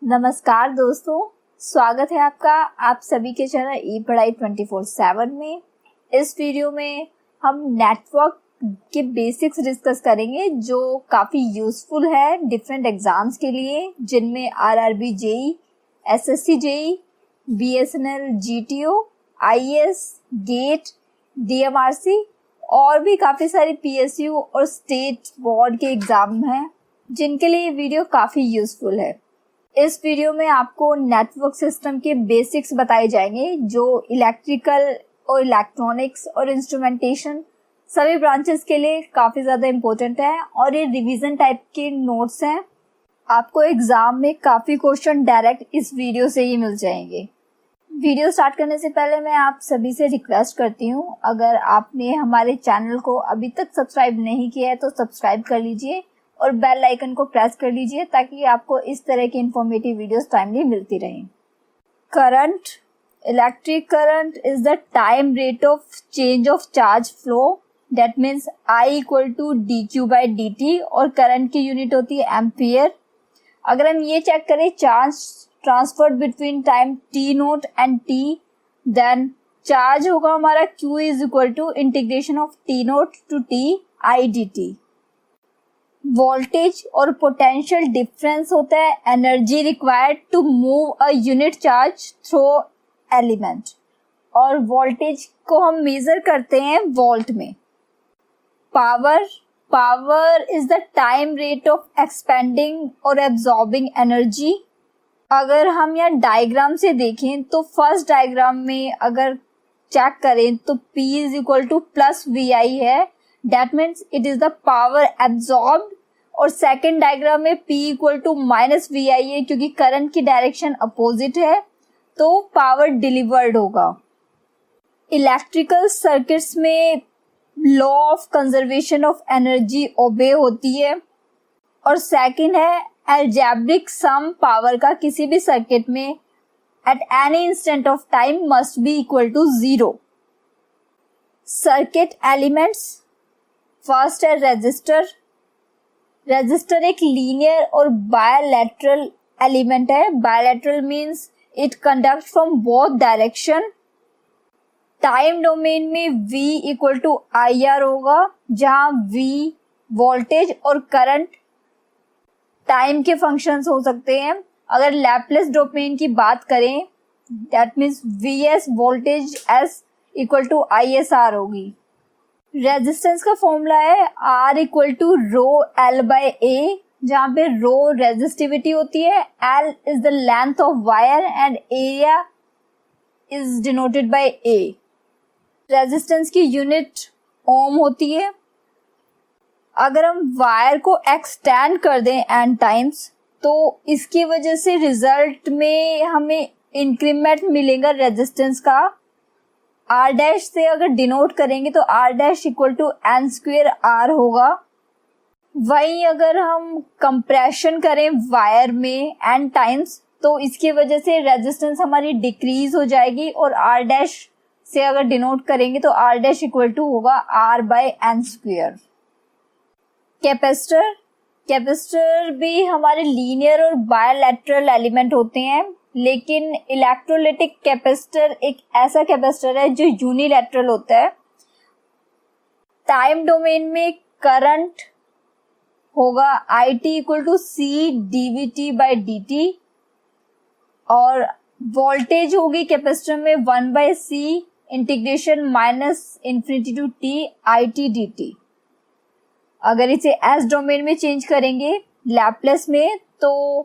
नमस्कार दोस्तों, स्वागत है आपका आप सभी के चैनल ई पढ़ाई 24/7 में। इस वीडियो में हम नेटवर्क के बेसिक्स डिस्कस करेंगे जो काफ़ी यूज़फुल है डिफरेंट एग्ज़ाम्स के लिए, जिनमें RRB JE, SSC JE, BSNL GTO, IAS, GATE, DMRC और भी काफ़ी सारे पीएसयू और स्टेट बोर्ड के एग्ज़ाम हैं जिनके लिए ये वीडियो काफ़ी यूज़फुल है। इस वीडियो में आपको नेटवर्क सिस्टम के बेसिक्स बताए जाएंगे जो इलेक्ट्रिकल और इलेक्ट्रॉनिक्स और इंस्ट्रूमेंटेशन सभी ब्रांचेस के लिए काफ़ी ज़्यादा इम्पोर्टेंट है और ये रिवीजन टाइप के नोट्स हैं। आपको एग्ज़ाम में काफ़ी क्वेश्चन डायरेक्ट इस वीडियो से ही मिल जाएंगे। वीडियो स्टार्ट करने से पहले मैं आप सभी से रिक्वेस्ट करती हूँ, अगर आपने हमारे चैनल को अभी तक सब्सक्राइब नहीं किया है तो सब्सक्राइब कर लीजिए और बेल आइकन को प्रेस कर लीजिए ताकि आपको इस तरह की इंफॉर्मेटिव वीडियोस टाइमली मिलती रहें। Current, electric current is the time rate of change of charge flow, that means I equal to dq/dt और करंट की यूनिट होती है एम्पियर। अगर हम ये चेक करें charge transferred between time t0 and t, then charge होगा हमारा q is equal to integration of t0 to t I dt। Voltage और पोटेंशियल डिफरेंस होता है energy required to move a unit charge through element, और voltage को हम measure करते हैं वोल्ट में। Power is the time rate of expending और एब्जॉर्बिंग एनर्जी। अगर हम यहाँ डायग्राम से देखें तो फर्स्ट डायग्राम में अगर चेक करें तो P is equal to plus VI है, that means it is the power absorbed, और सेकेंड डायग्राम में P equal to minus VI है क्योंकि करंट की डायरेक्शन अपोजिट है तो पावर डिलीवर्ड होगा। इलेक्ट्रिकल सर्किट्स में law of conservation of energy obey होती है, और सेकेंड है अलजेब्रिक सम पावर का किसी भी सर्किट में at any instant of time must be equal to 0। Circuit elements, first है रेजिस्टर। रेजिस्टर एक लीनियर और बायलैटरल एलिमेंट है। Bilateral means it conduct from both direction. Time domain में V इक्वल टू IR होगा, जहां V voltage और current time के functions हो सकते हैं। अगर लैप्लेस डोमेन की बात करें that means VS voltage S equal to ISR होगी। रेजिस्टेंस का फॉर्मूला है R equal to rho L by A, जहाँ पे रो रेजिस्टिविटी होती है, L is the length of wire and area is denoted by A। Resistance की unit ohm होती है। अगर हम वायर को एक्सटेंड कर दें n टाइम्स तो इसकी वजह से रिजल्ट में हमें इंक्रीमेंट मिलेगा रेजिस्टेंस का। R डैश से अगर डिनोट करेंगे तो R dash equal to n square R होगा। वहीं अगर हम कंप्रेशन करें वायर में n टाइम्स तो इसकी वजह से रेजिस्टेंस हमारी डिक्रीज हो जाएगी, और R डैश से अगर डिनोट करेंगे तो R डैश इक्वल टू होगा R by n square. Capacitor भी हमारे लीनियर और बायलैटरल एलिमेंट होते हैं, लेकिन इलेक्ट्रोलिटिक कैपेसिटर एक ऐसा कैपेसिटर है जो यूनिलैटरल होता है। टाइम डोमेन में करंट होगा IT equal to C dVt/dt, और वोल्टेज होगी कैपेसिटर में 1/C integration minus infinity to T IT dt। अगर इसे S डोमेन में चेंज करेंगे लैप्लेस में तो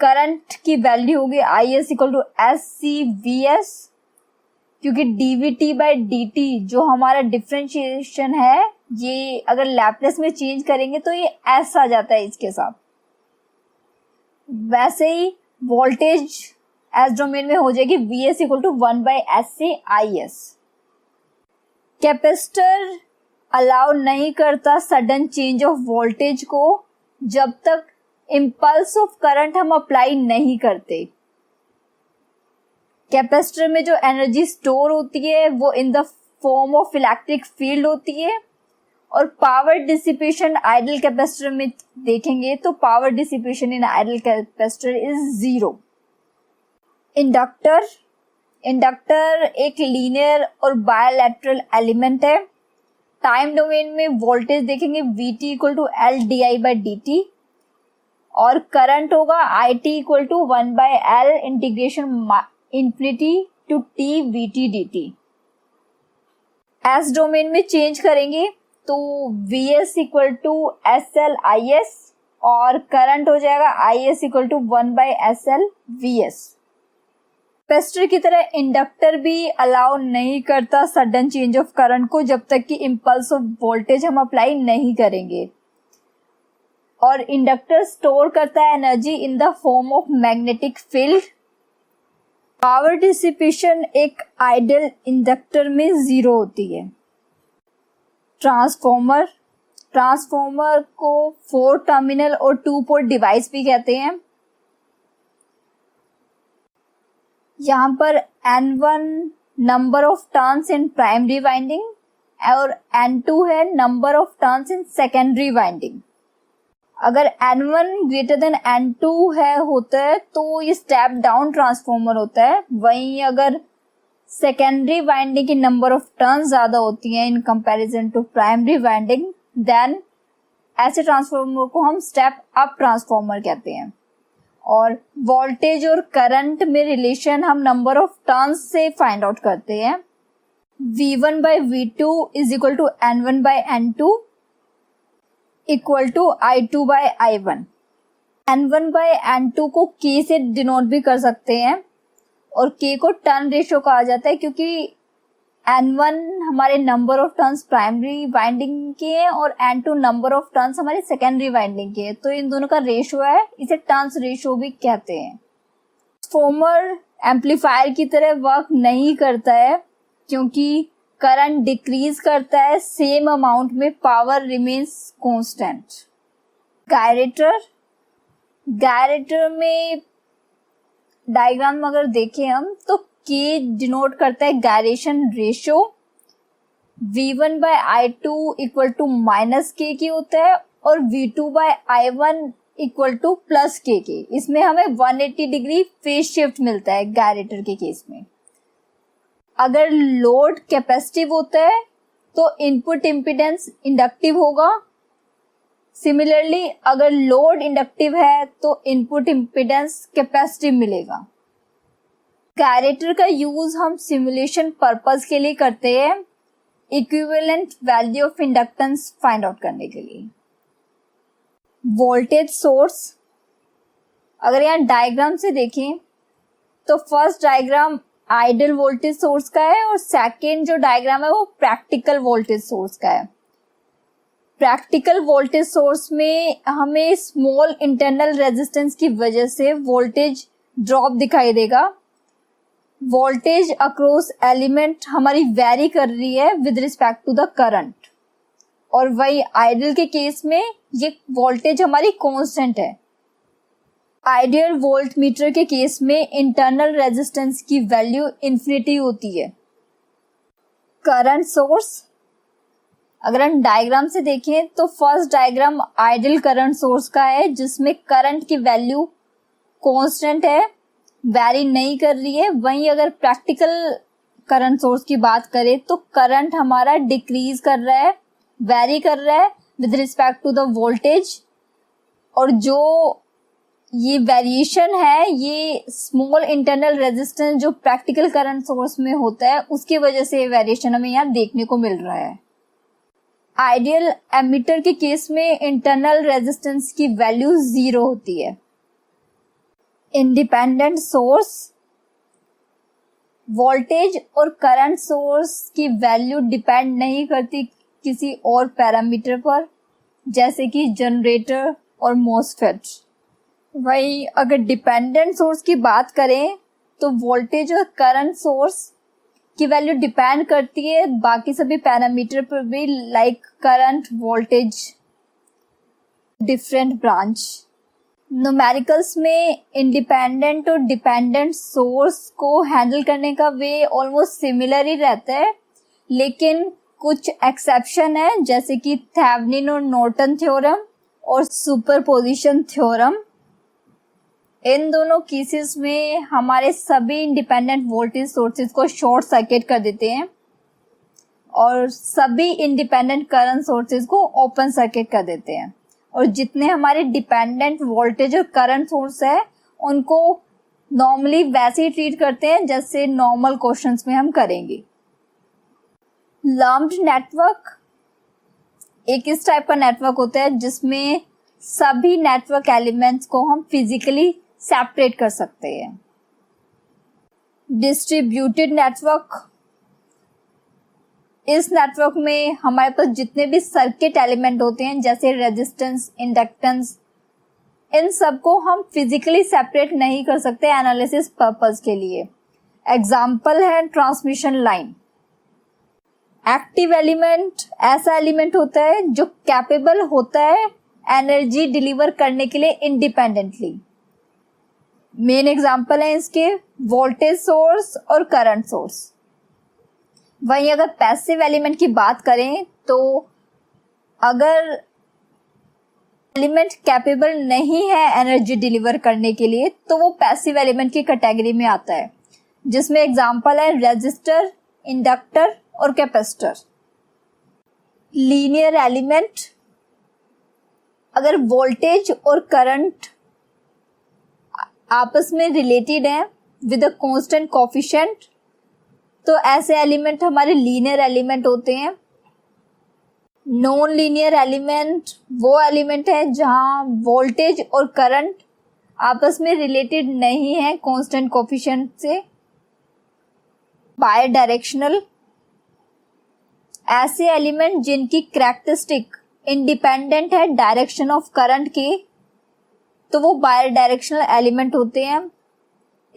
करंट की वैल्यू होगी IS इक्वल टू SCVS, क्योंकि dVt/dt जो हमारा डिफरेंशिएशन है ये अगर लैप्लेस में चेंज करेंगे तो ये S आ जाता है इसके साथ। वैसे ही वोल्टेज S डोमेन में हो जाएगी VS equal to 1/SCIS। Capacitor allow नहीं करता सडन चेंज ऑफ वोल्टेज को जब तक इम्पल्स ऑफ करंट हम अप्लाई नहीं करते। कैपेसिटर में जो एनर्जी स्टोर होती है वो in the form of electric field होती है, और पावर डिसिपेशन आइडल कैपेसिटर में देखेंगे तो power dissipation in ideal capacitor is 0। Inductor एक लीनियर और बायलैटरल एलिमेंट है। टाइम डोमेन में वोल्टेज देखेंगे Vt equal to L di/dt और करंट होगा It equal to 1/L integration infinity to t Vt dt। S domain में change करेंगे तो Vs equal to SL Is और करंट हो जाएगा Is equal to 1/SL Vs। Capacitor की तरह इंडक्टर भी अलाउ नहीं करता सडन चेंज ऑफ करंट को जब तक कि इम्पल्स ऑफ वोल्टेज हम अप्लाई नहीं करेंगे। और इंडक्टर स्टोर करता है energy in the form of magnetic field. Power dissipation एक आइडल इंडक्टर में 0 होती है। ट्रांसफॉर्मर को 4 टर्मिनल और 2 पोर्ट डिवाइस भी कहते हैं। यहाँ पर N1 number of turns in primary winding और N2 है number of turns in secondary winding. अगर N1 ग्रेटर देन N2 है होता है तो ये स्टेप डाउन ट्रांसफॉर्मर होता है। वहीं अगर सेकेंडरी वाइंडिंग की नंबर ऑफ टर्न्स ज्यादा होती हैं in comparison to primary winding, then ऐसे ट्रांसफॉर्मर को हम स्टेप अप ट्रांसफॉर्मर कहते हैं। और वोल्टेज और करंट में रिलेशन हम नंबर ऑफ टर्न्स से फाइंड आउट करते हैं। V1/V2 is equal to N1/N2 equal to I2/I1। N1/N2 को K से डिनोट भी कर सकते हैं और K को टर्न रेशियो कहा जाता है क्योंकि N1 हमारे number of turns primary winding के हैं और N2 नंबर ऑफ टर्न्स हमारे सेकेंडरी वाइंडिंग के हैं, तो इन दोनों का रेशियो है, इसे टर्न्स रेशियो भी कहते हैं। ट्रांसफॉर्मर एम्पलीफायर की तरह वर्क नहीं करता है क्योंकि करंट डिक्रीज करता है, सेम अमाउंट में पावर रिमेन्स कांस्टेंट। गायरेटर में डायग्राम अगर देखें हम तो K डिनोट करता है gyration ratio. V1/I2 equal to -KK होता है और V2/I1 इक्वल टू +KK। इसमें हमें 180 डिग्री फेज शिफ्ट मिलता है गायरेटर के केस में। अगर लोड कैपेसिटिव होता है तो इनपुट इम्पीडेंस इंडक्टिव होगा। सिमिलरली अगर लोड इंडक्टिव है तो इनपुट इम्पीडेंस कैपेसिटिव मिलेगा। गायरेटर का यूज हम सिमुलेशन पर्पस के लिए करते हैं, equivalent value of inductance find out करने के लिए। वोल्टेज सोर्स, अगर यहाँ डायग्राम से देखें तो first diagram ideal voltage source का है और सेकेंड जो डायग्राम है वो प्रैक्टिकल वोल्टेज सोर्स का है। प्रैक्टिकल वोल्टेज सोर्स में हमें स्मॉल इंटरनल रेजिस्टेंस की वजह से वोल्टेज ड्रॉप दिखाई देगा। वोल्टेज अक्रॉस एलिमेंट हमारी वेरी कर रही है with respect to the current, और वही आइडल के केस में ये वोल्टेज हमारी कांस्टेंट है। आइडियल वोल्ट मीटर के केस में इंटरनल रेजिस्टेंस की वैल्यू इंफिनिटी होती है। करंट सोर्स, अगर हम डायग्राम से देखें तो first diagram ideal current source का है जिसमें करंट की वैल्यू कांस्टेंट है, वैरी नहीं कर रही है। वहीं अगर प्रैक्टिकल करंट सोर्स की बात करें तो करंट हमारा डिक्रीज कर रहा है, वैरी कर रहा है with respect to the voltage, और जो ये वेरिएशन है ये स्मॉल इंटरनल रेजिस्टेंस जो प्रैक्टिकल करंट सोर्स में होता है उसकी वजह से ये वेरिएशन हमें यहाँ देखने को मिल रहा है। आइडियल एमीटर के केस में इंटरनल रेजिस्टेंस की वैल्यू 0 होती है। इंडिपेंडेंट सोर्स, वोल्टेज और करंट सोर्स की वैल्यू डिपेंड नहीं करती किसी और पैरामीटर पर, जैसे कि जनरेटर और मॉसफेट। वही अगर डिपेंडेंट सोर्स की बात करें तो वोल्टेज और करंट सोर्स की वैल्यू डिपेंड करती है बाकी सभी पैरामीटर पर भी, like current, voltage, different branch. Numericals में इंडिपेंडेंट और डिपेंडेंट सोर्स को हैंडल करने का वे ऑलमोस्ट सिमिलर ही रहता है, लेकिन कुछ एक्सेप्शन है जैसे कि थेवेनिन और नॉर्टन थ्योरम और सुपरपोजिशन थ्योरम। इन दोनों केसेस में हमारे सभी इंडिपेंडेंट वोल्टेज सोर्सेज को शॉर्ट सर्किट कर देते हैं और सभी इंडिपेंडेंट करंट सोर्सेज को ओपन सर्किट कर देते हैं, और जितने हमारे डिपेंडेंट वोल्टेज और करंट सोर्स है उनको नॉर्मली वैसे ही ट्रीट करते हैं जैसे नॉर्मल क्वेश्चंस में हम करेंगे। लम्प्ड नेटवर्क एक इस टाइप का नेटवर्क होता है जिसमें सभी नेटवर्क एलिमेंट्स को हम फिजिकली सेपरेट कर सकते हैं। डिस्ट्रीब्यूटेड नेटवर्क, इस नेटवर्क में हमारे पास जितने भी सर्किट एलिमेंट होते हैं जैसे रेजिस्टेंस, इंडक्टेंस, इन सब को हम फिजिकली सेपरेट नहीं कर सकते एनालिसिस पर्पस के लिए। एग्जाम्पल है ट्रांसमिशन लाइन। एक्टिव एलिमेंट ऐसा एलिमेंट होता है जो कैपेबल होता है एनर्जी डिलीवर करने के लिए इंडिपेंडेंटली। मेन एग्जाम्पल है इसके वोल्टेज सोर्स और करंट सोर्स। वहीं अगर पैसिव एलिमेंट की बात करें तो अगर एलिमेंट कैपेबल नहीं है एनर्जी डिलीवर करने के लिए तो वो पैसिव एलिमेंट की कैटेगरी में आता है, जिसमें एग्जाम्पल है रेजिस्टर, इंडक्टर और कैपेसिटर। लीनियर एलिमेंट, अगर वोल्टेज और करंट आपस में रिलेटेड है विद अ कांस्टेंट कोफिशिएंट तो ऐसे एलिमेंट हमारे लीनियर एलिमेंट होते हैं। नॉन लीनियर एलिमेंट वो एलिमेंट है जहां वोल्टेज और करंट आपस में रिलेटेड नहीं है कांस्टेंट कोफिशिएंट से। बाय डायरेक्शनल, ऐसे एलिमेंट जिनकी कैरेक्टरिस्टिक इंडिपेंडेंट है डायरेक्शन ऑफ करंट के तो वो बाय डायरेक्शनल एलिमेंट होते हैं।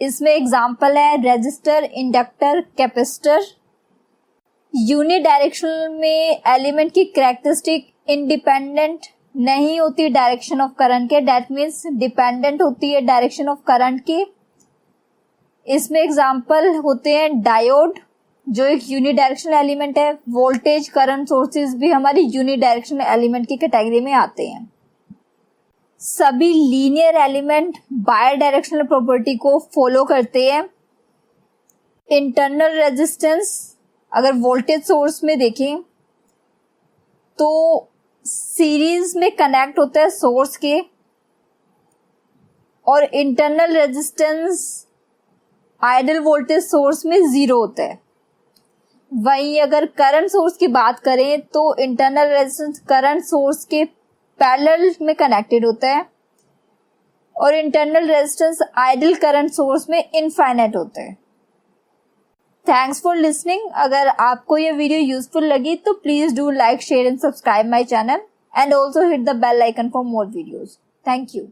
इसमें एग्जाम्पल है रेजिस्टर, इंडक्टर, कैपेसिटर। यूनिडायरेक्शनल में एलिमेंट की कैरेक्टरिस्टिक इंडिपेंडेंट नहीं होती डायरेक्शन ऑफ करंट के, दैट मीन्स डिपेंडेंट होती है डायरेक्शन ऑफ करंट के। इसमें एग्जाम्पल होते हैं डायोड जो एक यूनिडायरेक्शनल एलिमेंट है। वोल्टेज, करंट सोर्सेज भी हमारी यूनिडायरेक्शनल एलिमेंट की कैटेगरी में आते हैं। सभी linear element by directional property को फॉलो करते हैं। इंटरनल रेजिस्टेंस, अगर वोल्टेज सोर्स में देखें तो सीरीज में कनेक्ट होता है सोर्स के, और internal resistance ideal voltage source में 0 होता है। वहीं अगर करंट सोर्स की बात करें तो इंटरनल रेजिस्टेंस करंट सोर्स के पैरेलल में कनेक्टेड होता है, और internal resistance ideal current source में इनफाइनाइट होता है। Thanks for listening. अगर आपको ये वीडियो यूजफुल लगी तो please do like, share and subscribe my channel and also hit the bell icon for more videos. Thank you.